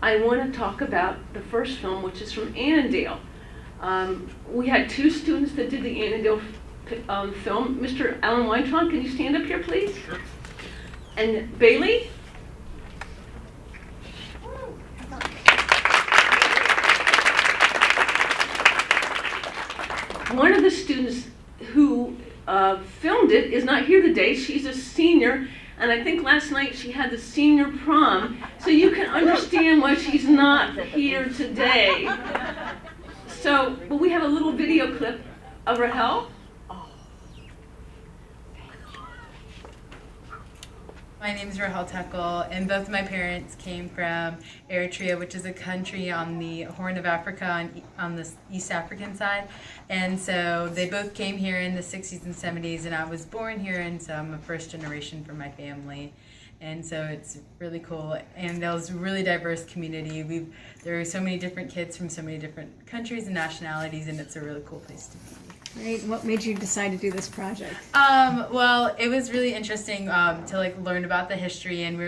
I want to talk about the first film, which is from Annandale. We had 2 students that did the Annandale film. Mr. Alan Weintraub, can you stand up here, please? Sure. And Bailey? One of the students who filmed it is not here today. She's a senior, and I think last night she had the senior prom, so you can understand why she's not here today. So, but we have a little video clip of Rahel. My name is Rahel Tekel, and both my parents came from Eritrea, which is a country on the Horn of Africa on the East African side. And so they both came here in the 60s and 70s, and I was born here, and so I'm a first generation for my family. And so it's really cool. Annandale's a really diverse community. There are so many different kids from so many different countries and nationalities, and it's a really cool place to be. Great. What made you decide to do this project? Well, it was really interesting to learn about the history, and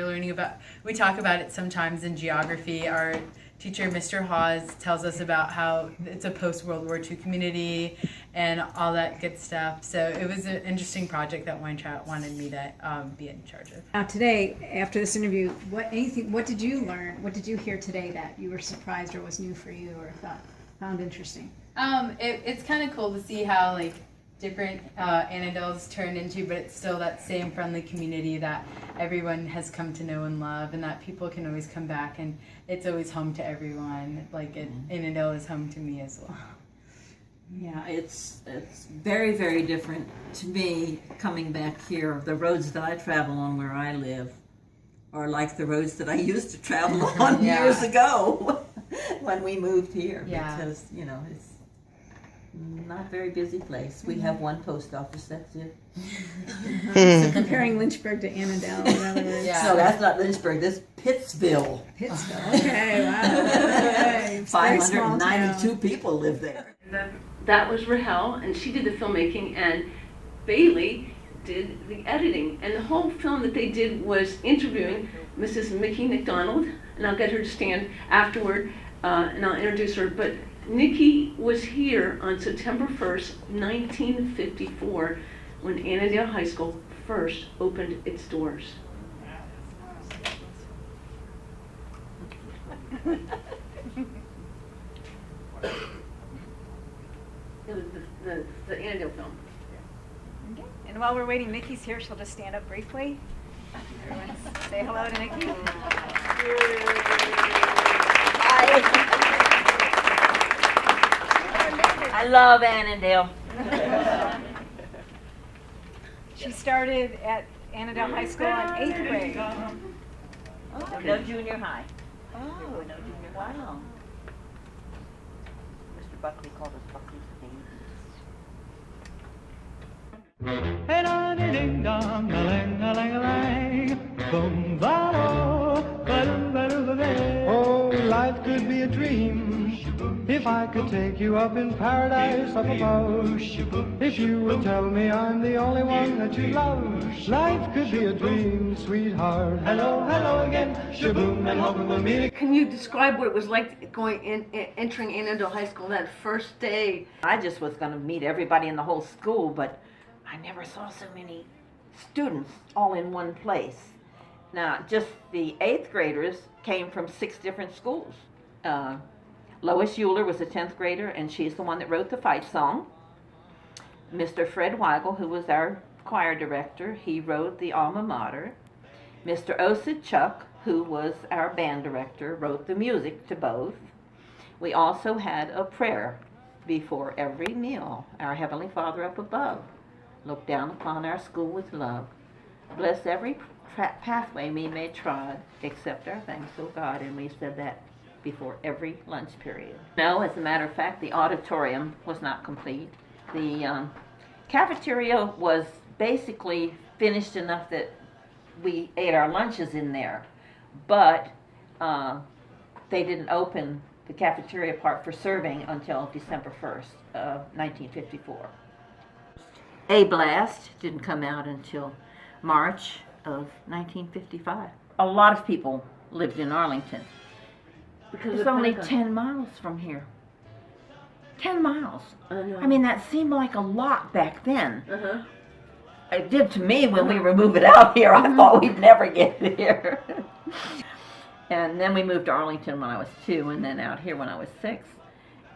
we talk about it sometimes in geography. Our teacher, Mr. Hawes, tells us about how it's a post-World War II community and all that good stuff. So it was an interesting project that Weintraub wanted me to be in charge of. Now today, after this interview, what did you learn? What did you hear today that you were surprised or was new for you or found interesting? It's kind of cool to see how different Annandale's turned into, but it's still that same friendly community that everyone has come to know and love, and that people can always come back, and it's always home to everyone. Annandale is home to me as well. Yeah, it's very, very different to me coming back here. The roads that I travel on where I live are like the roads that I used to travel on years ago when we moved here. Yeah. Because, it's not a very busy place. We have one post office, that's it. So comparing Lynchburg to Annandale, in other words. Yeah. No, that's not Lynchburg, that's Pittsville. Pittsville, okay, wow. Okay. It's a very small 592 town. people live there. That was Rahel, and she did the filmmaking, and Bailey did the editing. And the whole film that they did was interviewing Mrs. Mickey McDonald, and I'll get her to stand afterward, and I'll introduce her. But Nikki was here on September 1st, 1954, when Annandale High School first opened its doors. It was the Annandale film. Okay. And while we're waiting, Nikki's here. She'll just stand up briefly. Everyone say hello to Nikki. Hi. I love Annandale. She started at Annandale High School in 8th grade. Oh, no junior high. Oh, no junior high. Wow. Mr. Buckley called us Buckley's babies. Hey, da ding dong, a lang, a lang, a lang, boom, ba do, ba doo, ba doo, ba day. Oh, life could be a dream if I could take you up in paradise up above. If you would tell me I'm the only one that you love, life could be a dream, sweetheart. Hello, hello again, shaboom, and hoping we'll meet. Can you describe what it was like entering Annandale High School that first day? I just was going to meet everybody in the whole school, but I never saw so many students all in one place. Now, just the 8th graders came from 6 different schools. Lois Euler was a 10th grader, and she's the one that wrote the fight song. Mr. Fred Weigel, who was our choir director, he wrote the alma mater. Mr. Osid Chuck, who was our band director, wrote the music to both. We also had a prayer before every meal. Our Heavenly Father up above, look down upon our school with love. Bless every pathway we may trod, accept our thanks, O God. And we said that before every lunch period. No, as a matter of fact, the auditorium was not complete. The cafeteria was basically finished enough that we ate our lunches in there, but they didn't open the cafeteria part for serving until December 1st, 1954. A-Blast didn't come out until March of 1955. A lot of people lived in Arlington. Because It's of only Pentagon. 10 miles from here. 10 miles. I know. I mean, that seemed like a lot back then. Uh-huh. It did to me when we were moving out here. I thought we'd never get here. And then we moved to Arlington when I was 2, and then out here when I was 6.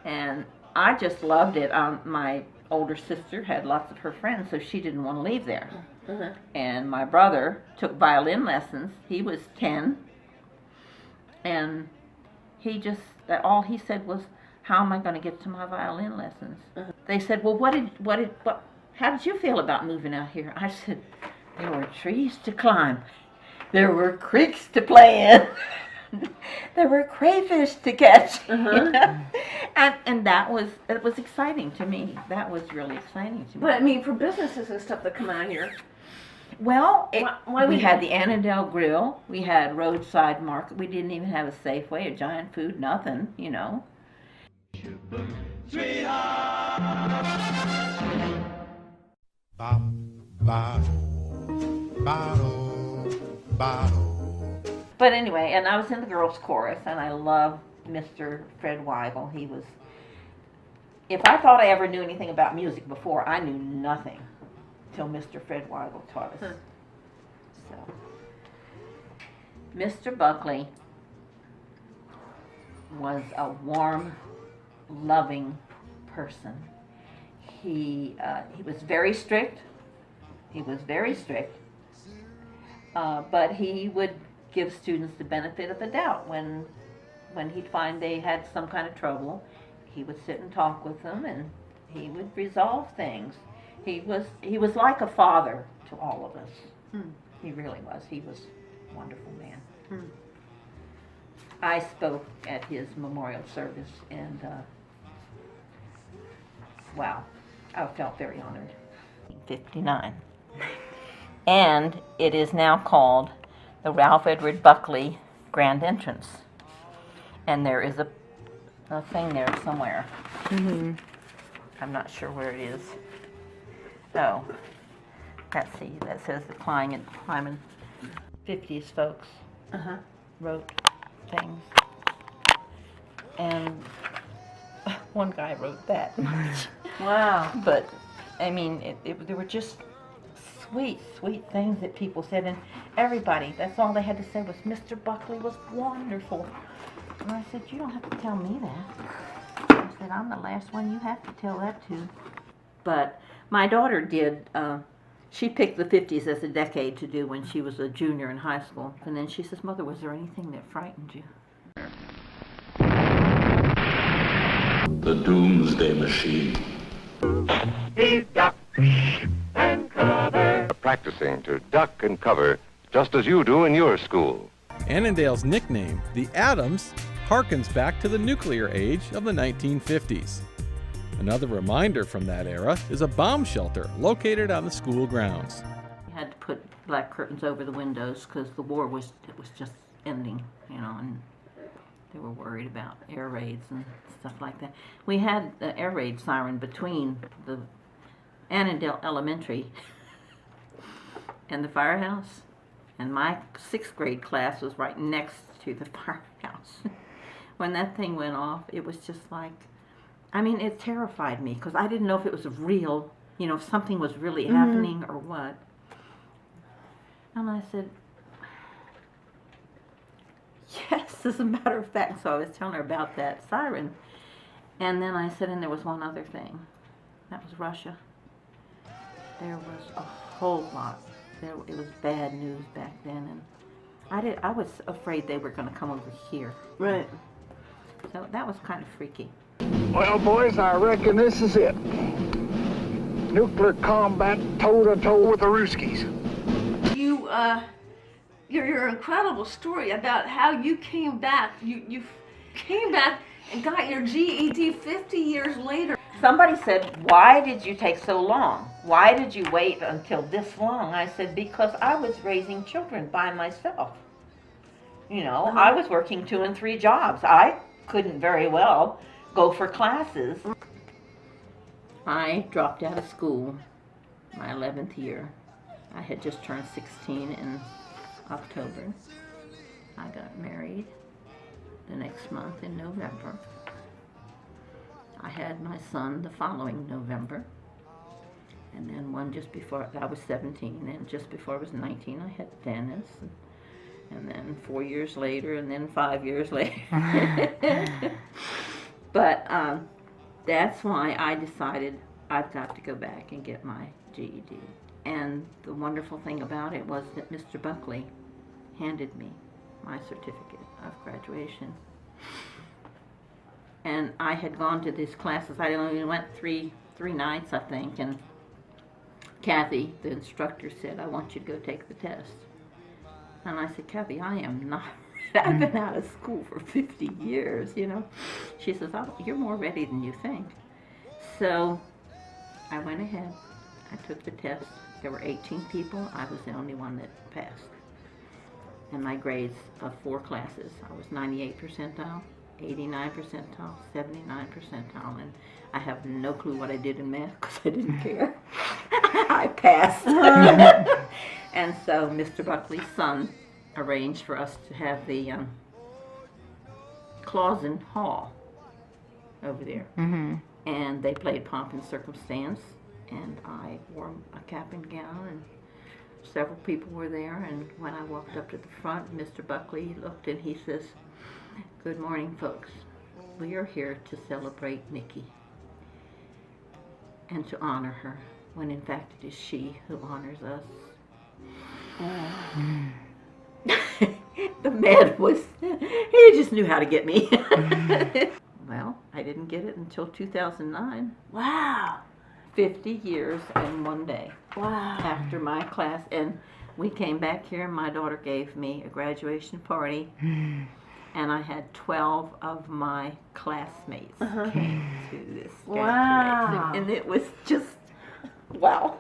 And I just loved it. My older sister had lots of her friends, so she didn't want to leave there. Uh-huh. And my brother took violin lessons. He was 10. And he just, all he said was, how am I going to get to my violin lessons? Uh-huh. They said, well, how did you feel about moving out here? I said, there were trees to climb. There were creeks to play in. There were crayfish to catch. Uh-huh. And it was exciting to me. That was really exciting to me. But I mean, for businesses and stuff that come out here, Well, why we would had you- the Annandale Grill. We had roadside market. We didn't even have a Safeway, a Giant Food, nothing, you know. But anyway, and I was in the girls' chorus, and I loved Mr. Fred Weigel. He was, if I thought I ever knew anything about music before, I knew nothing till Mr. Fred Weigel taught us. So, Mr. Buckley was a warm, loving person. He was very strict. He was very strict. But he would give students the benefit of the doubt. When he'd find they had some kind of trouble, he would sit and talk with them, and he would resolve things. He was like a father to all of us. He really was. He was a wonderful man. I spoke at his memorial service, and wow, I felt very honored. 59. And it is now called the Ralph Edward Buckley Grand Entrance. And there is a thing there somewhere. I'm not sure where it is. Oh, let's see, that says the Klein 50s folks wrote things. And one guy wrote that much. Wow. But, I mean, there were just sweet, sweet things that people said, and everybody, that's all they had to say was, Mr. Buckley was wonderful. And I said, you don't have to tell me that. I said, I'm the last one you have to tell that to. But my daughter did, she picked the 50s as a decade to do when she was a junior in high school. And then she says, Mother, was there anything that frightened you? The Doomsday Machine. Practicing to duck and cover just as you do in your school. Annandale's nickname, the Adams, harkens back to the nuclear age of the 1950s. Another reminder from that era is a bomb shelter located on the school grounds. We had to put black curtains over the windows because the war was just ending, you know, and they were worried about air raids and stuff like that. We had the air raid siren between the Annandale Elementary and the firehouse, and my 6th grade class was right next to the firehouse. When that thing went off, it was just like, I mean, it terrified me because I didn't know if it was real, you know, if something was really happening or what. And I said, yes, as a matter of fact. So I was telling her about that siren. And then I said, and there was one other thing. That was Russia. There was a whole lot. It was bad news back then, and I was afraid they were going to come over here. Right. So that was kind of freaky. Well, boys, I reckon this is it. Nuclear combat toe-to-toe with the Ruskies. Your incredible story about how you came back. You came back and got your GED 50 years later. Somebody said, why did you take so long? Why did you wait until this long? I said, because I was raising children by myself. You know, I was working 2 and 3 jobs. I couldn't very well go for classes. I dropped out of school my 11th year. I had just turned 16 in October. I got married the next month in November. I had my son the following November. And then one just before, I was 17, and just before I was 19, I had Dennis. And then 4 years later, and then 5 years later. But that's why I decided I've got to go back and get my GED. And the wonderful thing about it was that Mr. Buckley handed me my certificate of graduation. And I had gone to these classes. I only went three nights, I think, and Kathy, the instructor, said, I want you to go take the test. And I said, Kathy, I am not, I've been out of school for 50 years, you know. She says, oh, you're more ready than you think. So I went ahead, I took the test. There were 18 people, I was the only one that passed. And my grades of 4 classes, I was 98 percentile, 89 percentile, 79 percentile, and I have no clue what I did in math because I didn't care. I passed. And so Mr. Buckley's son arranged for us to have the Clausen Hall over there. Mm-hmm. And they played Pomp and Circumstance, and I wore a cap and gown, and several people were there. And when I walked up to the front, Mr. Buckley looked and he says, good morning, folks. We are here to celebrate Nikki and to honor her, when in fact it is she who honors us. The man was, he just knew how to get me. Well, I didn't get it until 2009. Wow. 50 years and 1 day. Wow. After my class, and we came back here and my daughter gave me a graduation party. And I had 12 of my classmates came to this graduation. And it was just, wow.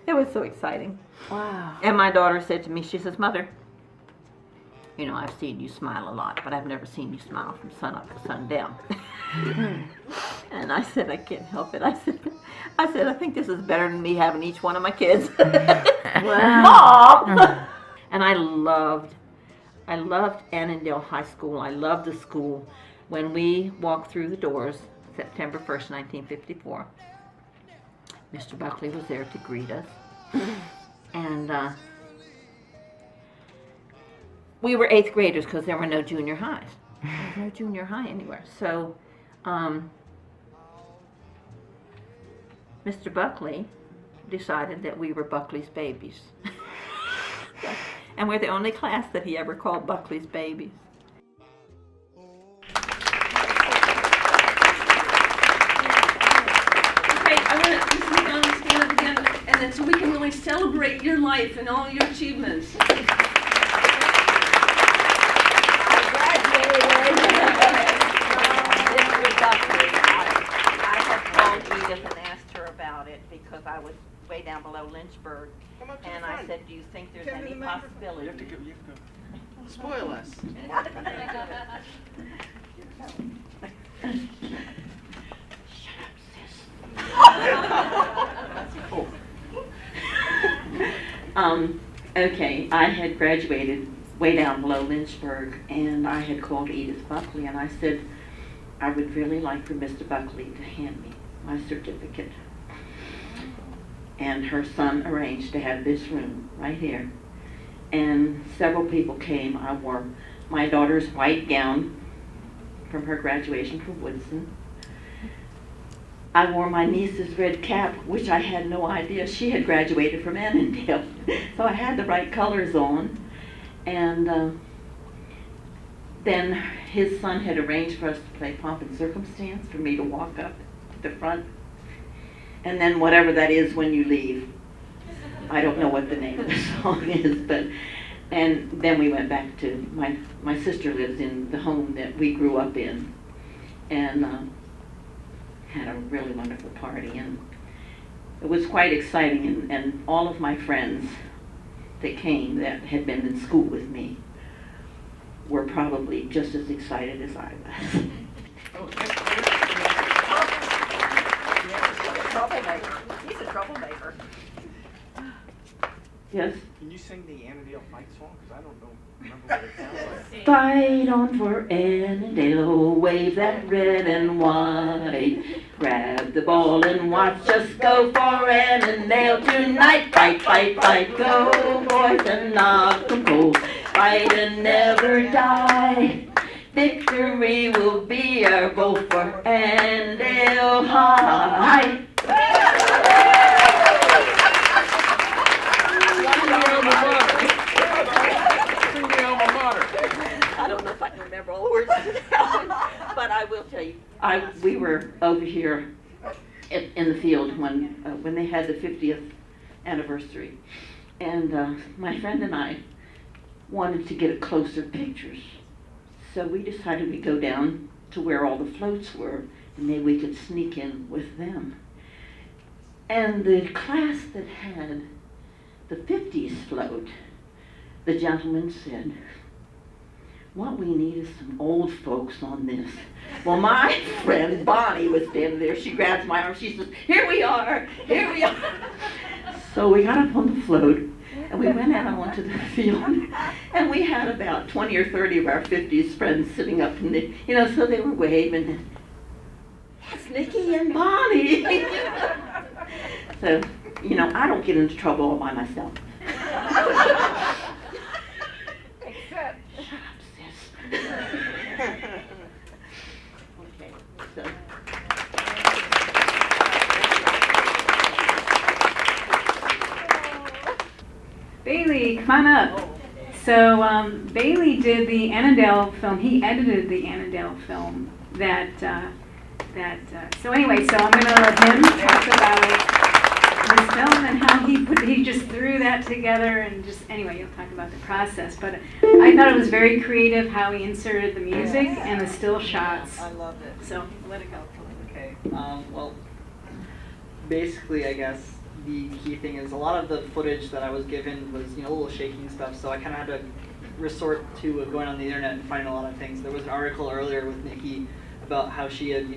It was so exciting. Wow. And my daughter said to me, she says, Mother, you know, I've seen you smile a lot, but I've never seen you smile from sun up to sundown. And I said, I can't help it. I said, I think this is better than me having each one of my kids. Mom! And I loved Annandale High School. I loved the school. When we walked through the doors, September 1st, 1954, Mr. Buckley was there to greet us. And we were 8th graders because there were no junior highs. There was no junior high anywhere. So Mr. Buckley decided that we were Buckley's babies. And we're the only class that he ever called Buckley's babies. Okay, I want to sit down and stand up again, and then so we can really celebrate your life and all your achievements. I graduated. Mr. Buckley, I had called Edith and asked her about it because I was way down below Lynchburg. And I said, do you think there's any possibility? You have to go. Spoil us. Okay, I had graduated way down below Lynchburg, and I had called Edith Buckley, and I said, I would really like for Mr. Buckley to hand me my certificate. And her son arranged to have this room right here. And several people came. I wore my daughter's white gown from her graduation from Woodson. I wore my niece's red cap, which I had no idea she had graduated from Annandale. So I had the right colors on. And then his son had arranged for us to play Pomp and Circumstance, for me to walk up to the front. And then whatever that is when you leave. I don't know what the name of the song is, but, and then we went back to, my sister lives in the home that we grew up in, and had a really wonderful party, and it was quite exciting, and all of my friends that came that had been in school with me were probably just as excited as I was. Troublemaker. He's a troublemaker. Yes. Can you sing the Annandale fight song? Because I don't know, remember what it sounds like. Fight on for Annandale, wave that red and white. Grab the ball and watch us go for Annandale tonight. Fight, fight, fight, go boys and knock 'em cold. Fight and never die. Victory will be our goal for Annandale High. I don't know if I can remember all the words to that, but I will tell you. We were over here in the field when they had the 50th anniversary, and my friend and I wanted to get closer pictures, so we decided we'd go down to where all the floats were, and maybe we could sneak in with them. And the class that had the 50s float, the gentleman said, "What we need is some old folks on this." Well, my friend Bonnie was standing there. She grabs my arm. She says, "Here we are, here we are." So we got up on the float, and we went out onto the field, and we had about 20 or 30 of our 50s friends sitting up in the, so they were waving. That's Nikki and Bonnie. So, I don't get into trouble all by myself. Except. Okay, so. Bailey, come on up. So Bailey did the Annandale film. He edited the Annandale film. So anyway, so I'm going to let him talk about his film and how he just threw that together and anyway, he'll talk about the process. But I thought it was very creative how he inserted the music and the still shots. I loved it. So let it go. Okay. Well, basically, I guess the key thing is a lot of the footage that I was given was a little shaky and stuff, so I kind of had to resort to going on the internet and finding a lot of things. There was an article earlier with Nikki about how she had,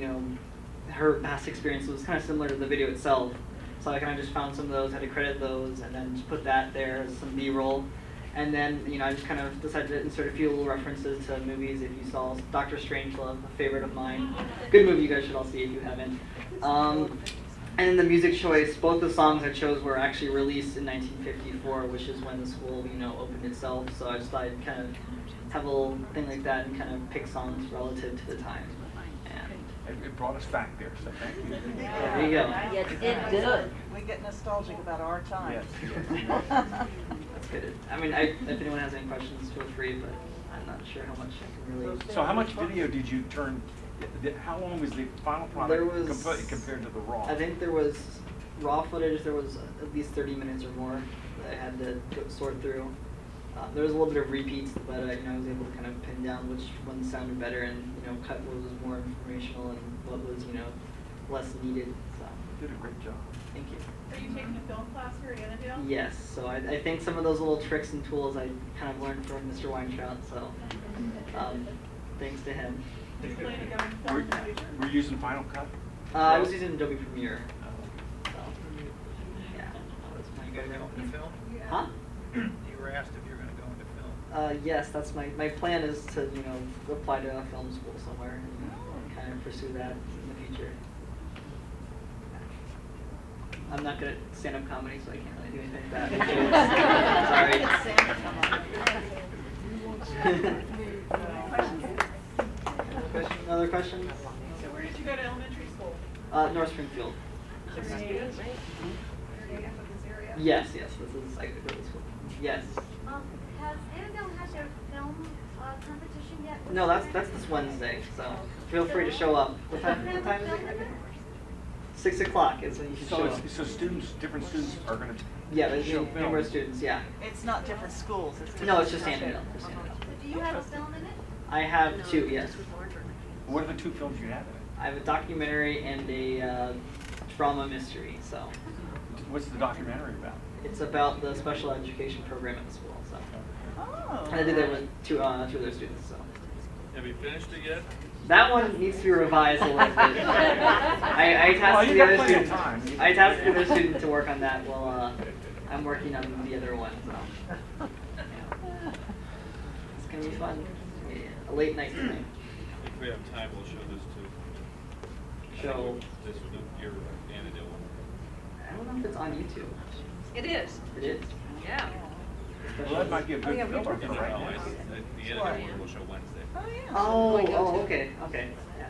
her past experience was kind of similar to the video itself. So I kind of just found some of those, had to credit those, and then just put that there as some B-roll. And then, I just kind of decided to insert a few little references to movies. If you saw Dr. Strangelove, a favorite of mine. Good movie, you guys should all see if you haven't. And in the music choice, both the songs I chose were actually released in 1954, which is when the school, opened itself. So I just thought I'd kind of have a little thing like that and kind of pick songs relative to the time. It brought us back there, so thank you. There you go. Yes, it did. We get nostalgic about our time. Yes. That's good. I mean, if anyone has any questions, feel free, but I'm not sure how much I can really... So how much video did you turn? How long was the final product compared to the raw? I think there was raw footage. There was at least 30 minutes or more that I had to sort through. There was a little bit of repeats, but I was able to kind of pin down which ones sounded better and cut what was more informational and what was less needed. So you did a great job. Thank you. Are you taking a film class here at Annandale? Yes. So I think some of those little tricks and tools I kind of learned from Mr. Weintraut. So thanks to him. We're using Final Cut? I was using Adobe Premiere. So, yeah. You guys going to film? Huh? You were asked if you're going to go into film. Yes, that's my plan is to apply to a film school somewhere and kind of pursue that in the future. I'm not good at stand-up comedy, so I can't really do anything like that. Sorry. Another question? So where did you go to elementary school? North Springfield. Yes, this is I go to school. Yes. Has Annandale had their film competition yet? No, that's this Wednesday, so feel free to show up. What time is it? 6 o'clock is when you should show up. So different students are going to... Yeah, there's numerous students, yeah. It's not different schools. No, it's just Annandale. Do you have a film in it? I have two, yes. What are the two films you have in it? I have a documentary and a drama mystery, so. What's the documentary about? It's about the special education program at the school, so. Oh. And I did that with two other students, so. Have you finished it yet? That one needs to be revised a little bit. I tasked the other student. I tasked the other student to work on that while I'm working on the other one. So yeah. It's gonna be fun. Yeah, a late night tonight. If we have time, we'll show this too. Show this your Annandale one. I don't know if it's on YouTube. It is. It is. Yeah. Well, that might be a good film No, right the now. Annandale one will show Wednesday. Oh, yeah. Oh, okay. Yeah.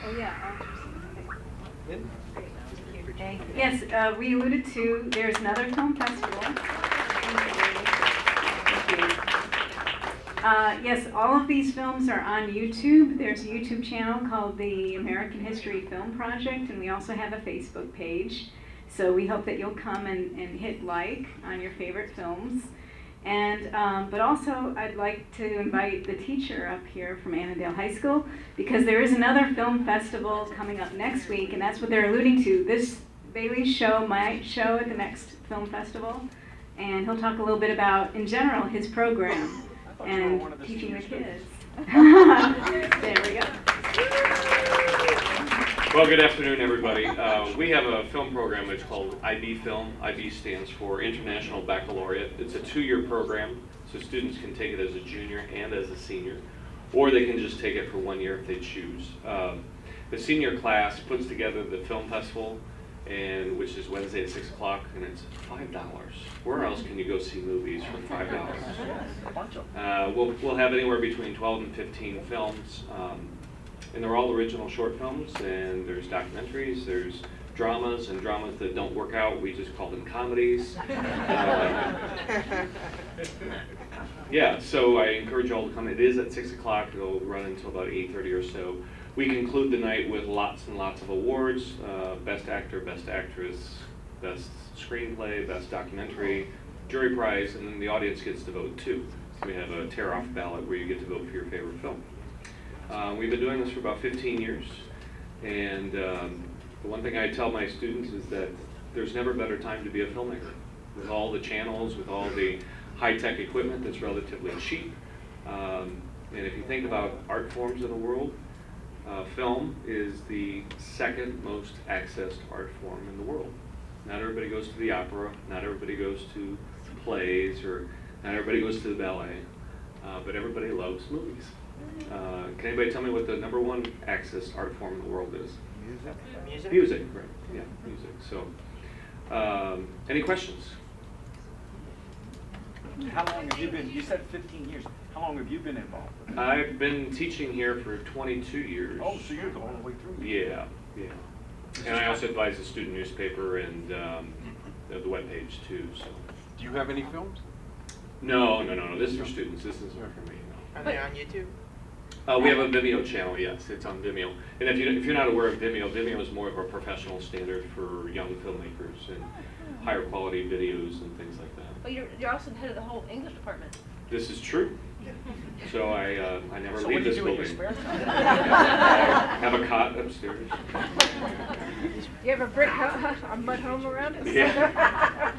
Oh, yeah. Good. Yes, we alluded to, there's another film festival. Thank you. Yes, all of these films are on YouTube. There's a YouTube channel called the American History Film Project, and we also have a Facebook page. So we hope that you'll come and hit like on your favorite films. And, but also I'd like to invite the teacher up here from Annandale High School, because there is another film festival coming up next week, and that's what they're alluding to. This Bailey's show might show at the next film festival, and he'll talk a little bit about, in general, his program and teaching the kids. There we go. Well, good afternoon, everybody. We have a film program that's called IB Film. IB stands for International Baccalaureate. It's a 2-year program, so students can take it as a junior and as a senior, or they can just take it for 1 year if they choose. The senior class puts together the film festival, and which is Wednesday at 6 o'clock, and it's $5. Where else can you go see movies for $5? We'll have anywhere between 12 and 15 films. And they're all original short films, and there's documentaries, there's dramas, and dramas that don't work out, we just call them comedies. Yeah, so I encourage you all to come. It is at 6 o'clock, it'll run until about 8:30 or so. We conclude the night with lots and lots of awards, Best Actor, Best Actress, Best Screenplay, Best Documentary, jury prize, and then the audience gets to vote too. So we have a tear-off ballot where you get to vote for your favorite film. We've been doing this for about 15 years, and the one thing I tell my students is that there's never a better time to be a filmmaker. With all the channels, with all the high-tech equipment that's relatively cheap, and if you think about art forms in the world, film is the second most accessed art form in the world. Not everybody goes to the opera, not everybody goes to plays, or not everybody goes to the ballet, but everybody loves movies. Can anybody tell me what the #1 accessed art form in the world is? Music. Music, right? Yeah, music. So, any questions? How long have you been? You said 15 years. How long have you been involved with it? I've been teaching here for 22 years. Oh, so you're all the way through. Yeah. And I also advise the student newspaper and the webpage too. So. Do you have any films? No. This is for students. This isn't for me. Are they on YouTube? We have a Vimeo channel, yes, it's on Vimeo. And if you're not aware of Vimeo, Vimeo is more of a professional standard for young filmmakers and higher quality videos and things like that. But you're also the head of the whole English department. This is true. So I never So leave what do this you do in your building. spare time? Have a cot upstairs. You have a brick house, a mud home around us? Yeah.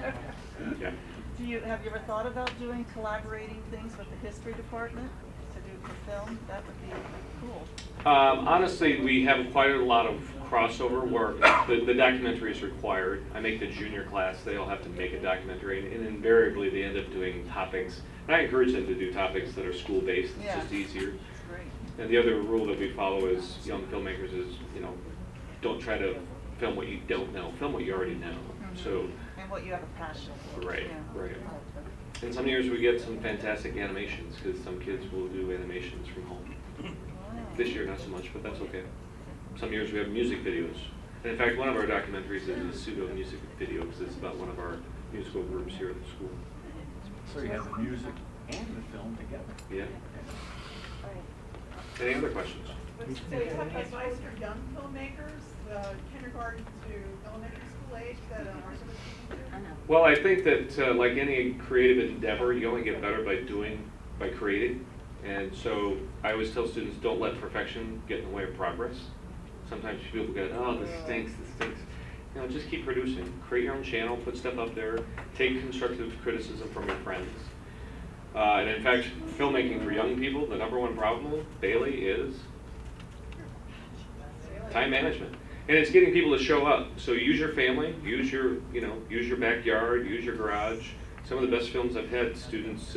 Have you ever thought about doing collaborating things with the history department to do for film? That would be cool. Honestly, we have quite a lot of crossover work. The documentary is required. I make the junior class, they all have to make a documentary, and invariably they end up doing topics. And I encourage them to do topics that are school-based, it's just easier. Great. And the other rule that we follow as young filmmakers is, don't try to film what you don't know, film what you already know. So. And what you have a passion for. Right, Yeah. right. And some years we get some fantastic animations, because some kids will do animations from home. This year not so much, but that's okay. Some years we have music videos. And in fact, one of our documentaries is a pseudo-music video, because it's about one of our musical groups here at the school. So you have the music and the film together. Yeah. Any other questions? So you have advice for young filmmakers, kindergarten to elementary school age that are sort of teaching to? Well, I think that like any creative endeavor, you only get better by creating. And so I always tell students, don't let perfection get in the way of progress. Sometimes people go, oh, this stinks. Just keep producing. Create your own channel, put stuff up there, take constructive criticism from your friends. And in fact, filmmaking for young people, the number one problem, Bailey, is time management. And it's getting people to show up. So use your family, use your backyard, use your garage. Some of the best films I've had, students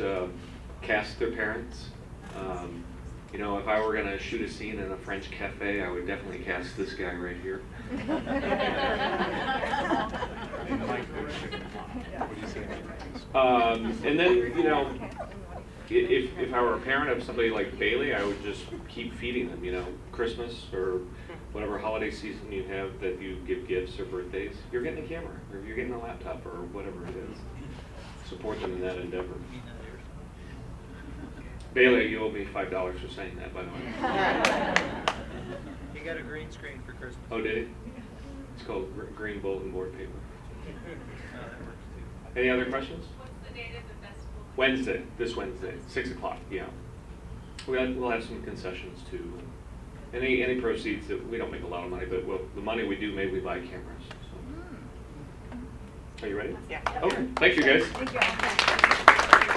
cast their parents. If I were gonna shoot a scene in a French cafe, I would definitely cast this guy right here. And then, if I were a parent of somebody like Bailey, I would just keep feeding them, Christmas or whatever holiday season you have that you give gifts or birthdays, you're getting a camera, or you're getting a laptop, or whatever it is. Support them in that endeavor. Bailey, you owe me $5 for saying that, by the way. You got a green screen for Christmas. Oh, did he? It's called green bulletin board paper. Oh, that works too. Any other questions? What's the date of the festival? Wednesday, this Wednesday, 6 o'clock, yeah. We'll have some concessions too. Any proceeds that, we don't make a lot of money, but the money we do make, we buy cameras. So. Are you ready? Yeah. Okay, thank you guys. Thank you.